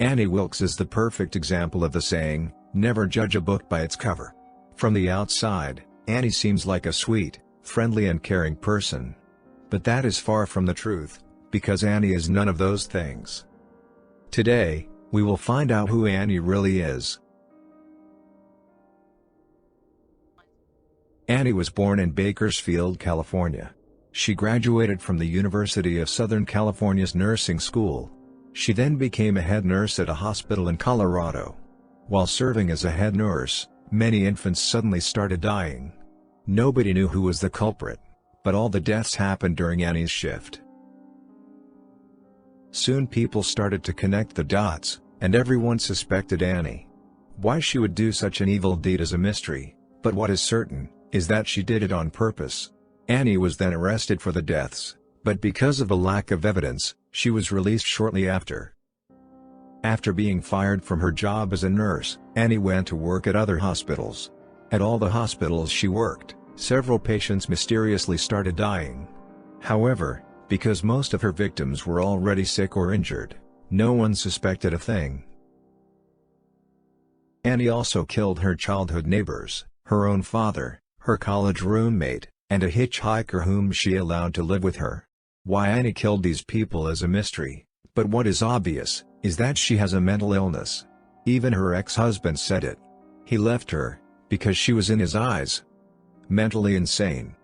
Annie Wilkes is the perfect example of the saying, "Never judge a book by its cover." From the outside, Annie seems like a sweet, friendly and caring person. But that is far from the truth, because Annie is none of those things. Today, we will find out who Annie really is. Annie was born in Bakersfield, California. She graduated from the University of Southern California's nursing school. She then became a head nurse at a hospital in Colorado. While serving as a head nurse, many infants suddenly started dying. Nobody knew who was the culprit, but all the deaths happened during Annie's shift. Soon people started to connect the dots, and everyone suspected Annie. Why she would do such an evil deed is a mystery, but what is certain is that she did it on purpose. Annie was then arrested for the deaths, but because of a lack of evidence, she was released shortly after. After being fired from her job as a nurse, Annie went to work at other hospitals. At all the hospitals she worked, several patients mysteriously started dying. However, because most of her victims were already sick or injured, no one suspected a thing. Annie also killed her childhood neighbors, her own father, her college roommate, and a hitchhiker whom she allowed to live with her. Why Annie killed these people is a mystery, but what is obvious is that she has a mental illness. Even her ex-husband said it. He left her because she was in his eyes mentally insane.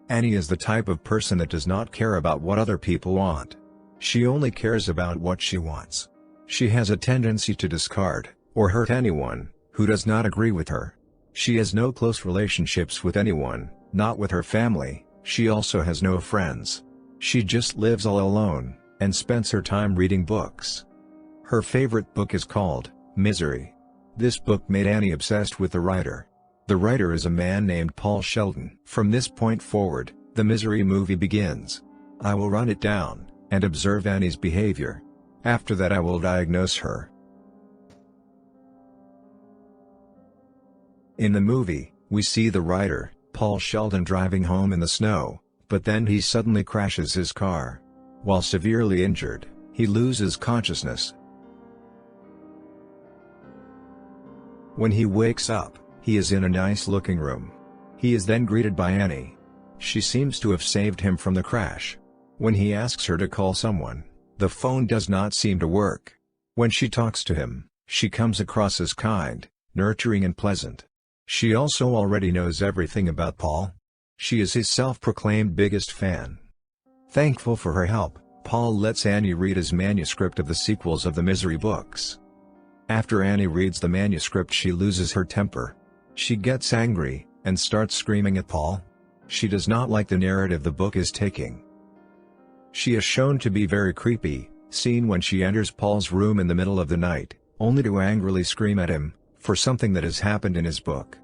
Annie is the type of person that does not care about what other people want. She only cares about what she wants. She has a tendency to discard or hurt anyone who does not agree with her. She has no close relationships with anyone, not with her family. She also has no friends. She just lives all alone, and spends her time reading books. Her favorite book is called Misery. This book made Annie obsessed with the writer. The writer is a man named Paul Sheldon. From this point forward, the Misery movie begins. I will run it down, and observe Annie's behavior. After that I will diagnose her. In the movie, we see the writer, Paul Sheldon, driving home in the snow, but then he suddenly crashes his car. While severely injured, he loses consciousness. When he wakes up, he is in a nice-looking room. He is then greeted by Annie. She seems to have saved him from the crash. When he asks her to call someone, the phone does not seem to work. When she talks to him, she comes across as kind, nurturing and pleasant. She also already knows everything about Paul. She is his self-proclaimed biggest fan. Thankful for her help, Paul lets Annie read his manuscript of the sequels of the Misery books. After Annie reads the manuscript, she loses her temper. She gets angry, and starts screaming at Paul. She does not like the narrative the book is taking. She is shown to be very creepy, seen when she enters Paul's room in the middle of the night, only to angrily scream at him for something that has happened in his book.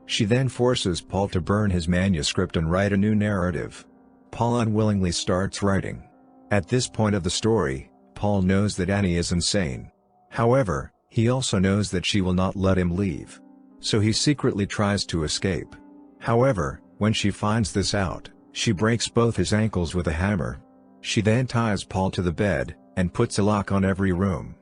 She then forces Paul to burn his manuscript and write a new narrative. Paul unwillingly starts writing. At this point of the story, Paul knows that Annie is insane. However, he also knows that she will not let him leave. So he secretly tries to escape. However, when she finds this out, she breaks both his ankles with a hammer. She then ties Paul to the bed, and puts a lock on every room.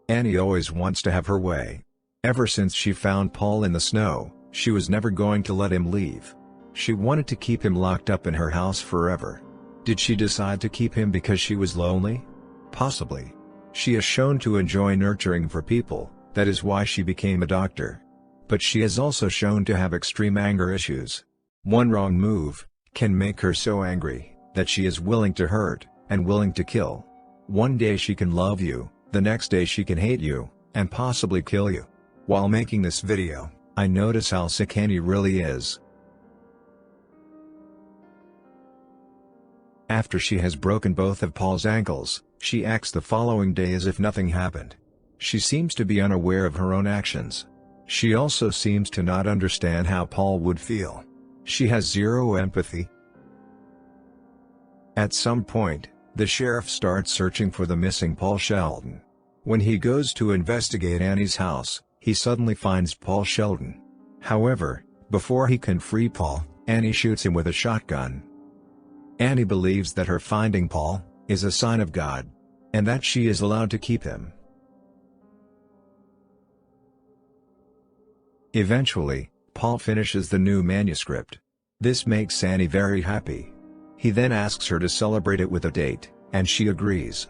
Annie always wants to have her way. Ever since she found Paul in the snow, she was never going to let him leave. She wanted to keep him locked up in her house forever. Did she decide to keep him because she was lonely? Possibly. She is shown to enjoy nurturing for people, that is why she became a doctor. But she is also shown to have extreme anger issues. One wrong move can make her so angry that she is willing to hurt, and willing to kill. One day she can love you, the next day she can hate you, and possibly kill you. While making this video, I notice how sick Annie really is. After she has broken both of Paul's ankles, she acts the following day as if nothing happened. She seems to be unaware of her own actions. She also seems to not understand how Paul would feel. She has zero empathy. At some point, the sheriff starts searching for the missing Paul Sheldon. When he goes to investigate Annie's house, he suddenly finds Paul Sheldon. However, before he can free Paul, Annie shoots him with a shotgun. Annie believes that her finding Paul is a sign of God, and that she is allowed to keep him. Eventually, Paul finishes the new manuscript. This makes Annie very happy. He then asks her to celebrate it with a date, and she agrees.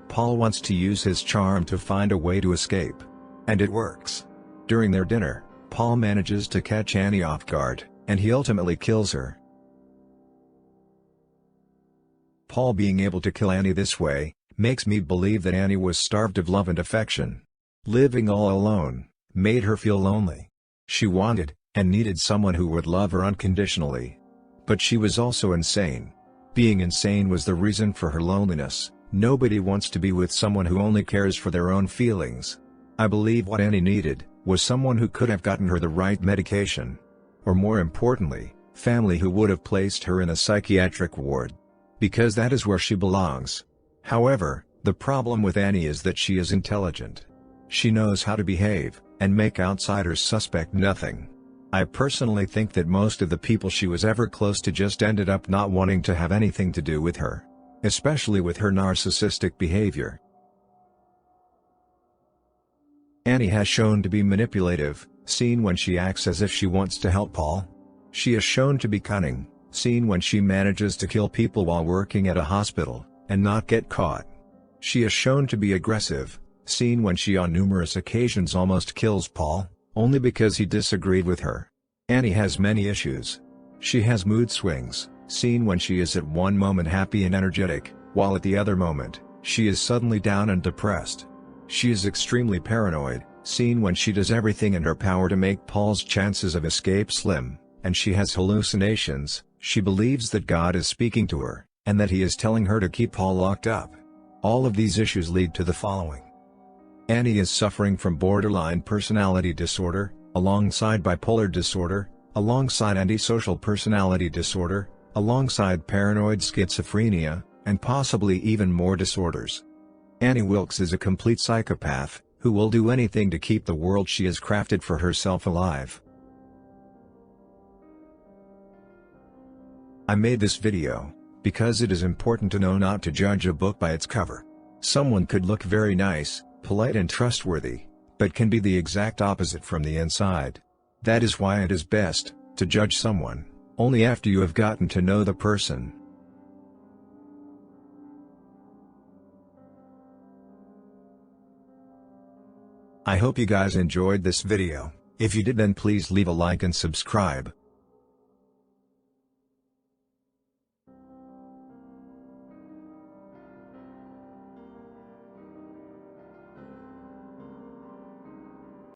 Paul wants to use his charm to find a way to escape. And it works. During their dinner, Paul manages to catch Annie off guard, and he ultimately kills her. Paul being able to kill Annie this way, makes me believe that Annie was starved of love and affection. Living all alone, made her feel lonely. She wanted, and needed someone who would love her unconditionally. But she was also insane. Being insane was the reason for her loneliness. Nobody wants to be with someone who only cares for their own feelings. I believe what Annie needed, was someone who could have gotten her the right medication. Or more importantly, family who would have placed her in a psychiatric ward. Because that is where she belongs. However, the problem with Annie is that she is intelligent. She knows how to behave, and make outsiders suspect nothing. I personally think that most of the people she was ever close to just ended up not wanting to have anything to do with her. Especially with her narcissistic behavior. Annie has shown to be manipulative, seen when she acts as if she wants to help Paul. She is shown to be cunning, seen when she manages to kill people while working at a hospital, and not get caught. She is shown to be aggressive, seen when she on numerous occasions almost kills Paul, only because he disagreed with her. Annie has many issues. She has mood swings, seen when she is at one moment happy and energetic, while at the other moment, she is suddenly down and depressed. She is extremely paranoid, seen when she does everything in her power to make Paul's chances of escape slim, and she has hallucinations. She believes that God is speaking to her, and that he is telling her to keep Paul locked up. All of these issues lead to the following. Annie is suffering from borderline personality disorder, alongside bipolar disorder, alongside antisocial personality disorder, alongside paranoid schizophrenia, and possibly even more disorders. Annie Wilkes is a complete psychopath, who will do anything to keep the world she has crafted for herself alive. I made this video, because it is important to know not to judge a book by its cover. Someone could look very nice, polite and trustworthy, but can be the exact opposite from the inside. That is why it is best to judge someone only after you have gotten to know the person. I hope you guys enjoyed this video. If you did, then please leave a like and subscribe.